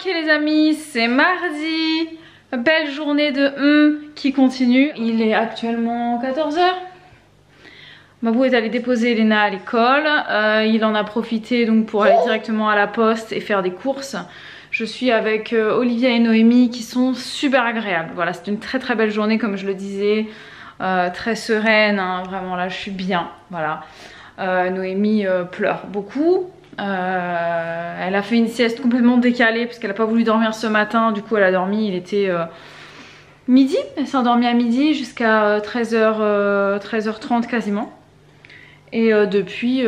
Ok les amis, c'est mardi. Belle journée de qui continue. Il est actuellement 14 h. Babou est allé déposer Elena à l'école. Il en a profité donc pour aller directement à la poste et faire des courses. Je suis avec Olivia et Noémie qui sont super agréables. Voilà, c'est une très très belle journée comme je le disais. Très sereine, hein, vraiment là je suis bien. Voilà. Noémie pleure beaucoup. Elle a fait une sieste complètement décalée parce qu'elle n'a pas voulu dormir ce matin. Du coup elle a dormi, il était midi. Elle s'est endormie à midi jusqu'à 13h30 quasiment. Et depuis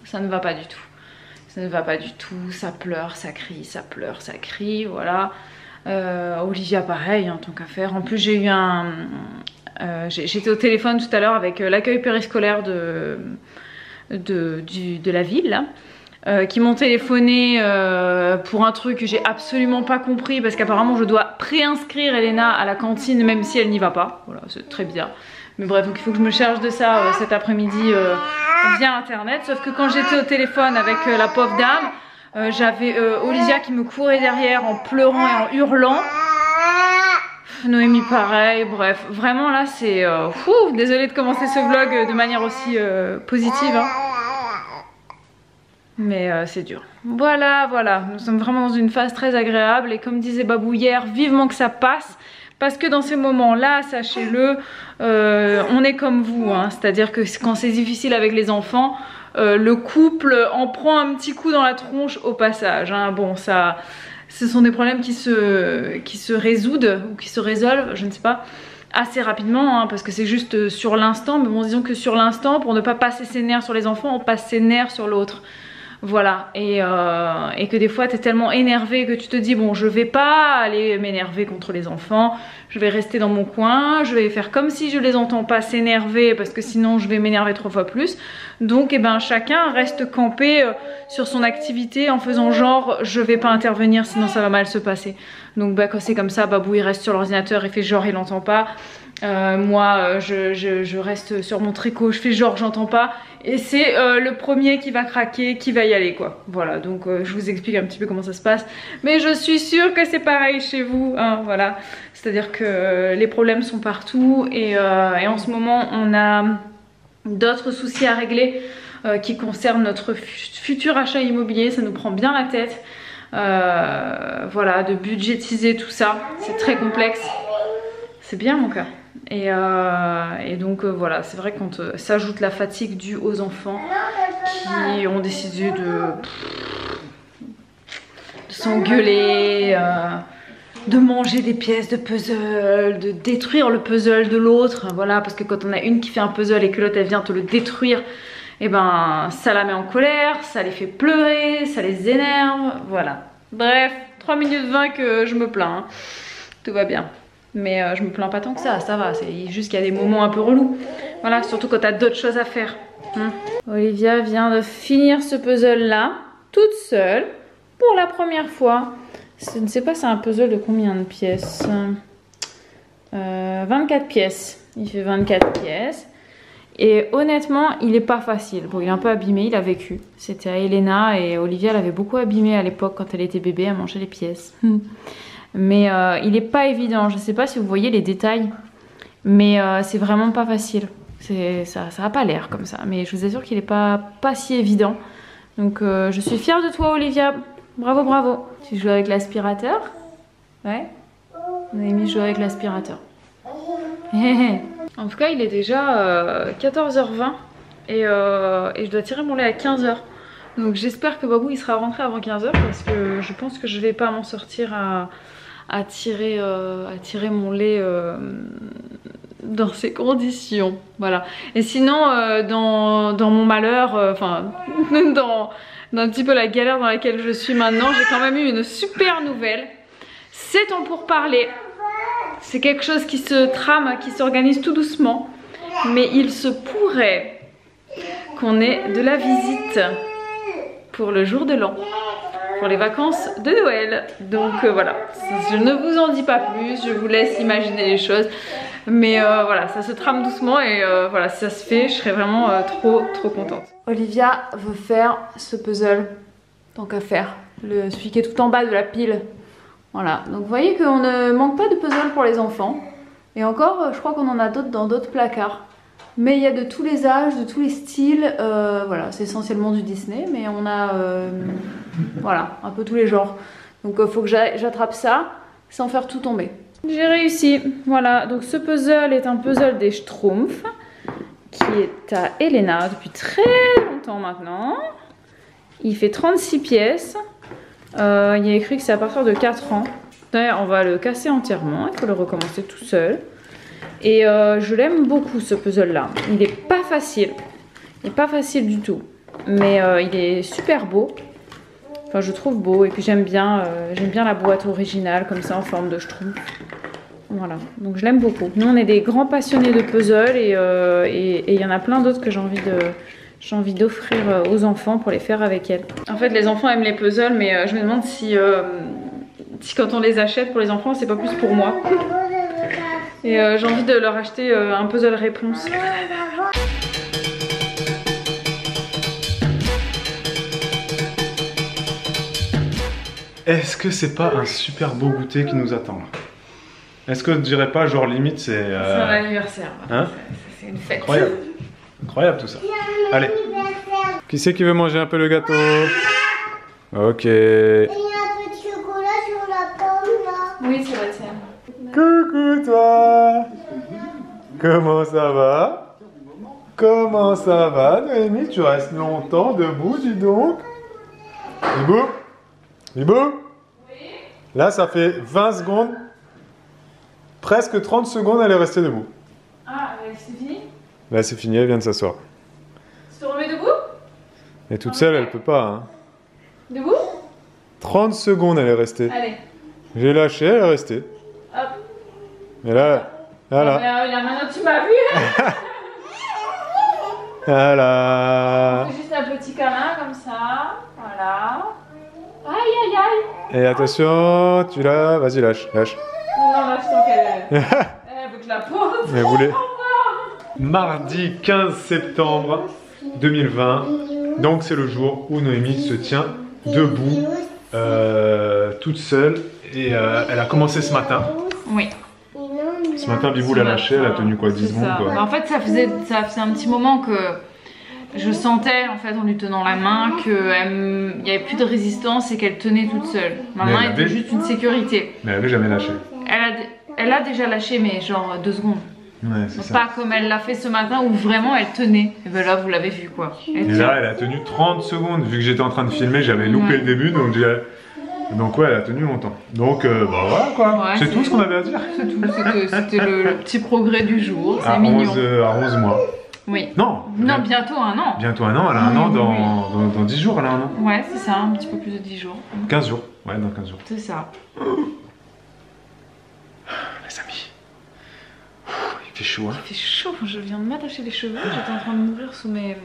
ça ne va pas du tout. Ça ne va pas du tout, ça pleure, ça crie, ça pleure, ça crie, voilà. Olivia pareil, hein, tant qu'à faire. En plus j'ai eu j'étais au téléphone tout à l'heure avec l'accueil périscolaire de la ville là, qui m'ont téléphoné pour un truc que j'ai absolument pas compris parce qu'apparemment je dois préinscrire Elena à la cantine même si elle n'y va pas. Voilà, c'est très bizarre. Mais bref, donc il faut que je me charge de ça cet après-midi via internet. Sauf que quand j'étais au téléphone avec la pauvre dame, j'avais Olivia qui me courait derrière en pleurant et en hurlant. Noémie pareil, bref, vraiment là c'est... désolée de commencer ce vlog de manière aussi positive, hein. Mais c'est dur. Voilà, voilà, nous sommes vraiment dans une phase très agréable et comme disait Babou hier, vivement que ça passe. Parce que dans ces moments-là, sachez-le, on est comme vous, hein. C'est-à-dire que quand c'est difficile avec les enfants, le couple en prend un petit coup dans la tronche au passage, hein. Bon, ça... Ce sont des problèmes qui se résoudent ou qui se résolvent, je ne sais pas, assez rapidement, hein, parce que c'est juste sur l'instant. Mais bon, disons que sur l'instant, pour ne pas passer ses nerfs sur les enfants, on passe ses nerfs sur l'autre. Voilà, et que des fois tu es tellement énervé que tu te dis bon, je vais pas aller m'énerver contre les enfants, je vais rester dans mon coin, je vais faire comme si je les entends pas s'énerver parce que sinon je vais m'énerver 3 fois plus. Donc eh ben, chacun reste campé sur son activité en faisant genre je vais pas intervenir sinon ça va mal se passer. Donc bah, quand c'est comme ça, Babou il reste sur l'ordinateur, il fait genre il n'entend pas. Moi je reste sur mon tricot, je fais genre j'entends pas et c'est le premier qui va craquer, qui va y aller quoi. Voilà, donc je vous explique un petit peu comment ça se passe, mais je suis sûre que c'est pareil chez vous, hein, voilà. C'est à dire que les problèmes sont partout et en ce moment on a d'autres soucis à régler qui concernent notre futur achat immobilier. Ça nous prend bien la tête, voilà, de budgétiser tout ça, c'est très complexe. C'est bien mon cœur. Et donc voilà, c'est vrai quand s'ajoute la fatigue due aux enfants qui ont décidé de s'engueuler, de manger des pièces de puzzle, de détruire le puzzle de l'autre, voilà, parce que quand on a une qui fait un puzzle et que l'autre elle vient te le détruire, et ben ça la met en colère, ça les fait pleurer, ça les énerve, voilà. Bref, 3 minutes 20 que je me plains, hein. Tout va bien. Mais je me plains pas tant que ça va, c'est juste qu'il y a des moments un peu relous. Voilà, surtout quand t'as d'autres choses à faire. Olivia vient de finir ce puzzle là, toute seule, pour la première fois. Je ne sais pas c'est un puzzle de combien de pièces, 24 pièces, il fait 24 pièces. Et honnêtement, il est pas facile. Bon, il est un peu abîmé, il a vécu. C'était à Elena et Olivia l'avait beaucoup abîmé à l'époque quand elle était bébé, à manger les pièces. Mais il est pas évident, je sais pas si vous voyez les détails, mais c'est vraiment pas facile. Ça a pas l'air comme ça, mais je vous assure qu'il est pas si évident. Donc je suis fière de toi Olivia, bravo bravo. Tu joues avec l'aspirateur? Ouais. Noémie joue avec l'aspirateur. En tout cas il est déjà 14h20 et je dois tirer mon lait à 15h. Donc j'espère que Babou il sera rentré avant 15h parce que je pense que je vais pas m'en sortir à tirer mon lait dans ces conditions. Voilà. Et sinon dans mon malheur, enfin dans un petit peu la galère dans laquelle je suis maintenant, j'ai quand même eu une super nouvelle. C'est en pourparlers. C'est quelque chose qui se trame, qui s'organise tout doucement. Mais il se pourrait qu'on ait de la visite pour le jour de l'an, pour les vacances de Noël. Donc voilà, je ne vous en dis pas plus, je vous laisse imaginer les choses. Mais voilà, ça se trame doucement et voilà, si ça se fait, je serais vraiment trop contente. Olivia veut faire ce puzzle, tant qu'à faire. celui qui est tout en bas de la pile. Voilà, donc vous voyez qu'on ne manque pas de puzzles pour les enfants. Et encore, je crois qu'on en a d'autres dans d'autres placards. Mais il y a de tous les âges, de tous les styles. Voilà, c'est essentiellement du Disney, mais on a voilà, un peu tous les genres. Donc il faut que j'attrape ça sans faire tout tomber. J'ai réussi. Voilà, donc ce puzzle est un puzzle des Schtroumpfs qui est à Elena depuis très longtemps maintenant. Il fait 36 pièces. Il y a écrit que c'est à partir de 4 ans. D'ailleurs, on va le casser entièrement. Il faut le recommencer tout seul. Et je l'aime beaucoup ce puzzle là. Il est pas facile. Il est pas facile du tout. Mais il est super beau. Enfin, je trouve beau. Et puis j'aime bien la boîte originale comme ça en forme de schtroumpf. Voilà. Donc je l'aime beaucoup. Nous on est des grands passionnés de puzzles et il y en a plein d'autres que j'ai envie d'offrir aux enfants pour les faire avec elles. En fait, les enfants aiment les puzzles, mais je me demande si quand on les achète pour les enfants, c'est pas plus pour moi. Et j'ai envie de leur acheter un puzzle réponse. Est-ce que c'est pas un super beau goûter qui nous attend? Est-ce que tu dirais pas, genre limite c'est... C'est un anniversaire. Hein? C'est une fête. Incroyable. Incroyable tout ça. Allez. Qui c'est qui veut manger un peu le gâteau? Ok. Et il y a un petit chocolat sur la pomme là. Oui, c'est la tienne. Coucou toi. Comment ça va? Comment ça va, Noémie? Tu restes longtemps debout, dis donc. Bibou? Bibou? Oui. Là, ça fait 20 secondes. Presque 30 secondes, elle est restée debout. Ah, c'est fini? Là, c'est fini, elle vient de s'asseoir. Tu te remets debout? Et toute seule, elle peut pas. Hein. Debout? 30 secondes, elle est restée. Allez. J'ai lâché, elle est restée. Hop. Et là, voilà. Là, maintenant tu m'as vu. Voilà. On fait juste un petit câlin comme ça. Voilà. Aïe, aïe, aïe. Et attention, tu l'as. Vas-y, lâche, lâche. Non, là, je sens qu'elle veut que je la porte. Elle voulait. Mardi 15 septembre 2020. Donc, c'est le jour où Noémie se tient debout, toute seule. Et elle a commencé ce matin. Oui. Ce matin, Bibou l'a lâché. Elle a tenu quoi, 10 secondes quoi. Bah, en fait, ça faisait un petit moment que je sentais, en fait, en lui tenant la main, qu'il n'y avait plus de résistance et qu'elle tenait toute seule. Ma main était juste une sécurité. Mais elle avait jamais lâché. Elle a déjà lâché, mais genre 2 secondes. Ouais, c'est ça. Pas comme elle l'a fait ce matin où vraiment elle tenait. Et ben là, vous l'avez vu quoi. Et là, elle a tenu 30 secondes. Vu que j'étais en train de filmer, j'avais loupé le début. Donc ouais, elle a tenu longtemps. Donc bah voilà quoi. Ouais, c'est tout ce qu'on avait à dire. C'est tout. C'était le petit progrès du jour. C'est mignon. À 11 mois. Oui. Non, bientôt 1 an. Bientôt 1 an. Elle a 1 an dans 10 jours. Elle a 1 an. Ouais, c'est ça. Un petit peu plus de 10 jours. 15 jours. Ouais, dans 15 jours. C'est ça. Les amis. Il fait chaud, hein. Il fait chaud. Je viens de m'attacher les cheveux. J'étais en train de mourir sous mes...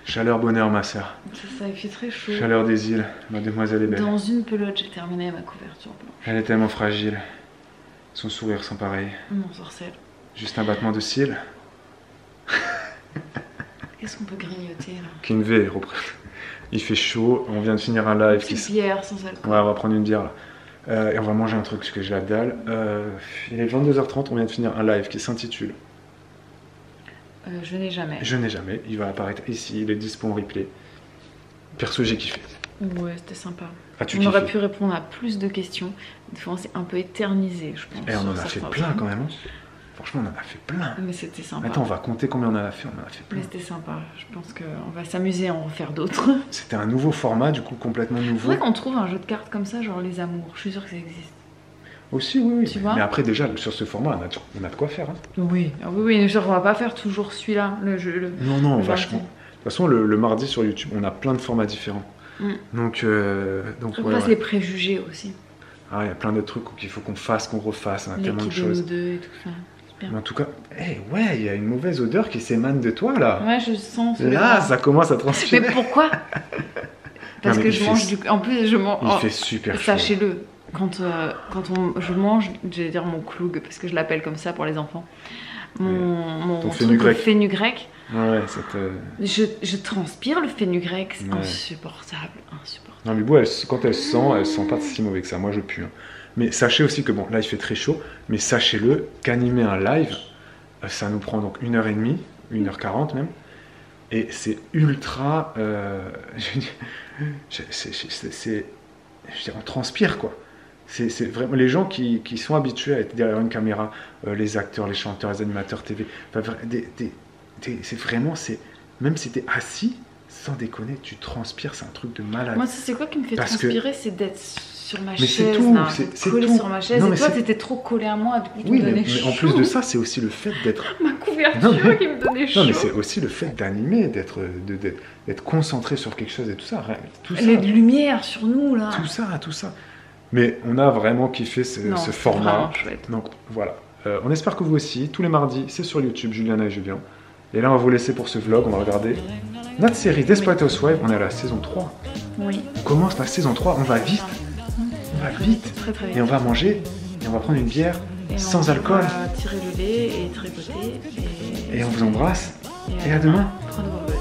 Chaleur, bonheur, ma sœur. C'est ça, il fait très chaud. Chaleur des îles, mademoiselle est belle. Dans une pelote, j'ai terminé ma couverture blanche. Elle est tellement fragile. Son sourire sans pareil. Mon sorcelle. Juste un battement de cils. Qu'est-ce qu'on peut grignoter là? Qu'une V, reprend. Il fait chaud, on vient de finir un live. Une petite bière sans alcool. Ouais, on va prendre une bière là. Et on va manger un truc parce que j'ai la dalle. Il est 22h30, on vient de finir un live qui s'intitule Je n'ai jamais. Je n'ai jamais. Il va apparaître ici, il est dispo en replay. Perso, j'ai kiffé. Ouais, c'était sympa. As-tu on aurait kiffé? pu répondre à plus de questions. Des fois, on s'est un peu éternisé, je pense. Et on en a fait plein quand même. Franchement, on en a fait plein. Mais c'était sympa. Attends, on va compter combien on en a fait. On en a fait plein. Mais c'était sympa. Je pense qu'on va s'amuser à en refaire d'autres. C'était un nouveau format, du coup, complètement nouveau. Faudrait qu'on trouve un jeu de cartes comme ça, genre les amours. Je suis sûre que ça existe. Aussi, oui, oui. Tu vois? Mais après, déjà, sur ce format, on a de quoi faire. Hein. Oui, oui, genre, on va pas faire toujours celui-là, le jeu. Non, vachement. De toute façon, le mardi sur YouTube, on a plein de formats différents. Donc on passe les préjugés aussi. Ah, il y a plein de trucs qu'il faut qu'on fasse, qu'on refasse, hein, tellement de choses. Et tout ça. Mais en tout cas, ouais, il y a une mauvaise odeur qui s'émane de toi là. Ouais, je sens. Là, ça commence à transpirer. Mais pourquoi? Parce que je mange du. En plus, je mange. Il fait super chaud. Sachez-le, quand je mange, je vais dire mon cloug, parce que je l'appelle comme ça pour les enfants. Mon truc fenugrec. Ouais, ça te... Je transpire le fenugrec, c'est Ouais. insupportable, insupportable. Non, mais quand elle sent pas si mauvais que ça. Moi, je pue. Hein. Mais sachez aussi que, bon, là, il fait très chaud, mais sachez-le, qu'animer un live, ça nous prend donc 1h30, 1h40 même, et c'est ultra... je veux dire, on transpire, quoi. C'est vraiment les gens qui sont habitués à être derrière une caméra, les acteurs, les chanteurs, les animateurs TV, enfin, c'est vraiment, même si t'es assis, sans déconner, tu transpires, c'est un truc de malade. Moi, c'est quoi qui me fait Parce que- transpirer, c'est d'être sur ma Mais chaise, c'est tout, là, c'est collé tout. sur ma chaise. Non, Et mais toi, c'est- t'étais trop collé à moi, du coup, tu Oui, me mais donnais en chaud. plus de ça, c'est aussi le fait d'être... Ma couverture Non, mais- qui me donnait chaud. Non, mais c'est aussi le fait d'animer, d'être concentré sur quelque chose et tout ça. Tout ça, Les lumières sur nous, là. tout ça. Mais on a vraiment kiffé ce Non, c'est format. vraiment chouette. Donc voilà. On espère que vous aussi. Tous les mardis, c'est sur YouTube, Juliana et Julien. Et là, on va vous laisser pour ce vlog. On va regarder notre série Desperate Housewives. On est à la saison 3. Oui, On commence la saison 3. On va vite. On va vite. très très vite. Et on va manger. Et on va prendre une bière Et sans on alcool. va tirer le lait et tricoter. Et on vous embrasse. Et à demain. Prenez vos vœux.